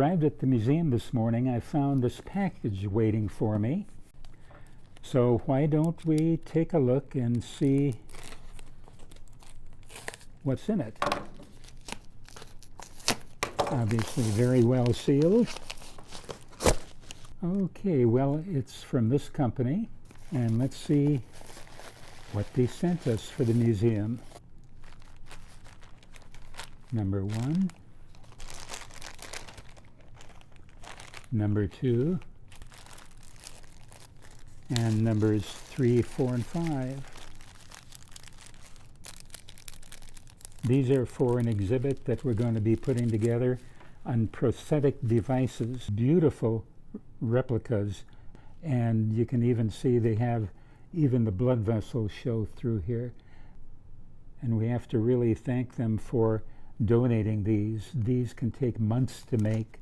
arrived at the museum this morning, I found this package waiting for me. So why don't we take a look and see what's in it? Obviously very well sealed. Okay, well, it's from this company, and let's see what they sent us for the museum. Number 1, number 2, and numbers 3, 4, and 5. These are for an exhibit that we're going to be putting together on prosthetic devices. Beautiful replicas, and you can even see they have even the blood vessels show through here. And we have to really thank them for donating these. These can take months to make.